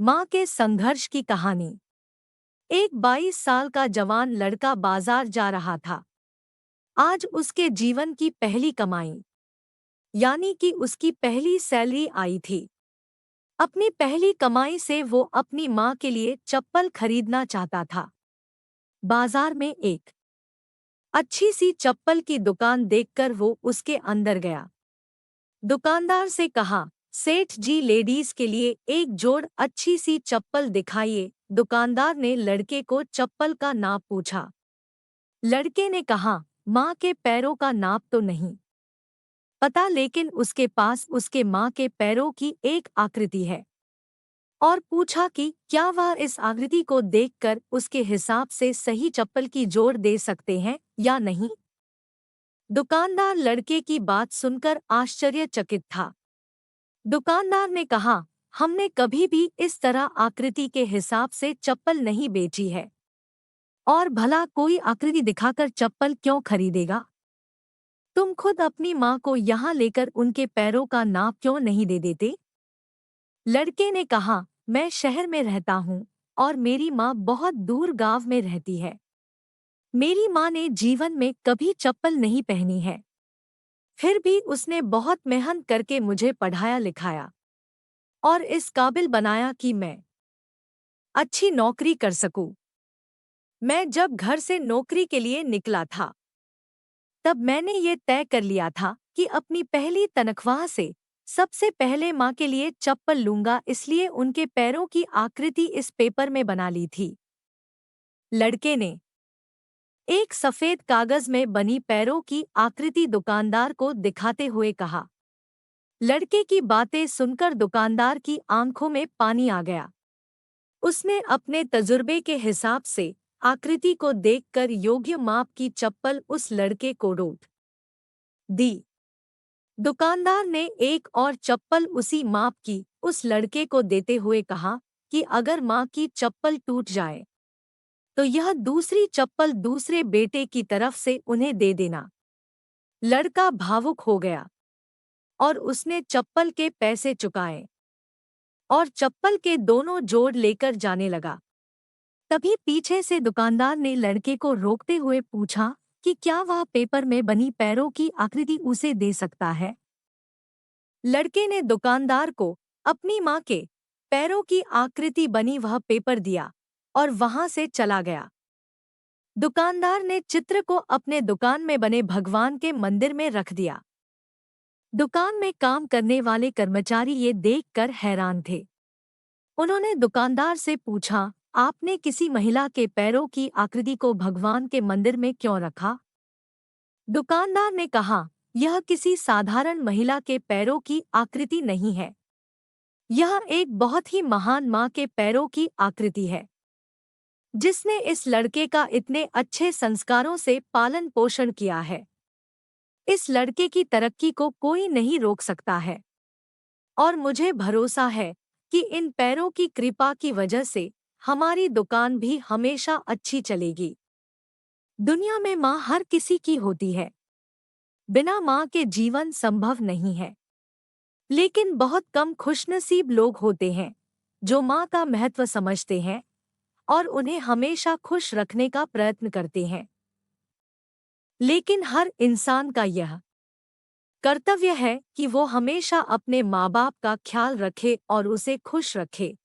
माँ के संघर्ष की कहानी। एक 22 साल का जवान लड़का बाजार जा रहा था। आज उसके जीवन की पहली कमाई, यानी कि उसकी पहली सैलरी आई थी। अपनी पहली कमाई से वो अपनी माँ के लिए चप्पल खरीदना चाहता था। बाजार में एक अच्छी सी चप्पल की दुकान देखकर वो उसके अंदर गया। दुकानदार से कहा, सेठ जी, लेडीज के लिए एक जोड़ अच्छी सी चप्पल दिखाइए। दुकानदार ने लड़के को चप्पल का नाप पूछा। लड़के ने कहा, माँ के पैरों का नाप तो नहीं पता, लेकिन उसके पास उसके माँ के पैरों की एक आकृति है। और पूछा कि क्या वह इस आकृति को देखकर उसके हिसाब से सही चप्पल की जोड़ दे सकते हैं या नहीं। दुकानदार लड़के की बात सुनकर आश्चर्यचकित था। दुकानदार ने कहा, हमने कभी भी इस तरह आकृति के हिसाब से चप्पल नहीं बेची है। और भला कोई आकृति दिखाकर चप्पल क्यों खरीदेगा? तुम खुद अपनी माँ को यहाँ लेकर उनके पैरों का नाप क्यों नहीं दे देते? लड़के ने कहा, मैं शहर में रहता हूँ और मेरी माँ बहुत दूर गांव में रहती है। मेरी माँ ने जीवन में कभी चप्पल नहीं पहनी है। फिर भी उसने बहुत मेहनत करके मुझे पढ़ाया लिखाया और इस काबिल बनाया कि मैं अच्छी नौकरी कर सकूं। मैं जब घर से नौकरी के लिए निकला था, तब मैंने ये तय कर लिया था कि अपनी पहली तनख्वाह से सबसे पहले माँ के लिए चप्पल लूंगा, इसलिए उनके पैरों की आकृति इस पेपर में बना ली थी। लड़के ने एक सफेद कागज में बनी पैरों की आकृति दुकानदार को दिखाते हुए कहा। लड़के की बातें सुनकर दुकानदार की आंखों में पानी आ गया। उसने अपने तजुर्बे के हिसाब से आकृति को देखकर योग्य माप की चप्पल उस लड़के को ढूंढ दी। दुकानदार ने एक और चप्पल उसी माप की उस लड़के को देते हुए कहा कि अगर माँ की चप्पल टूट जाए तो यह दूसरी चप्पल दूसरे बेटे की तरफ से उन्हें दे देना। लड़का भावुक हो गया और उसने चप्पल के पैसे चुकाए और चप्पल के दोनों जोड़ लेकर जाने लगा। तभी पीछे से दुकानदार ने लड़के को रोकते हुए पूछा कि क्या वह पेपर में बनी पैरों की आकृति उसे दे सकता है। लड़के ने दुकानदार को अपनी माँ के पैरों की आकृति बनी वह पेपर दिया और वहां से चला गया। दुकानदार ने चित्र को अपने दुकान में बने भगवान के मंदिर में रख दिया। दुकान में काम करने वाले कर्मचारी ये देखकर हैरान थे। उन्होंने दुकानदार से पूछा, आपने किसी महिला के पैरों की आकृति को भगवान के मंदिर में क्यों रखा? दुकानदार ने कहा, यह किसी साधारण महिला के पैरों की आकृति नहीं है। यह एक बहुत ही महान माँ के पैरों की आकृति है, जिसने इस लड़के का इतने अच्छे संस्कारों से पालन पोषण किया है। इस लड़के की तरक्की को कोई नहीं रोक सकता है और मुझे भरोसा है कि इन पैरों की कृपा की वजह से हमारी दुकान भी हमेशा अच्छी चलेगी। दुनिया में माँ हर किसी की होती है। बिना माँ के जीवन संभव नहीं है। लेकिन बहुत कम खुशनसीब लोग होते हैं जो माँ का महत्व समझते हैं और उन्हें हमेशा खुश रखने का प्रयत्न करते हैं। लेकिन हर इंसान का यह कर्तव्य है कि वो हमेशा अपने माँ बाप का ख्याल रखे और उसे खुश रखे।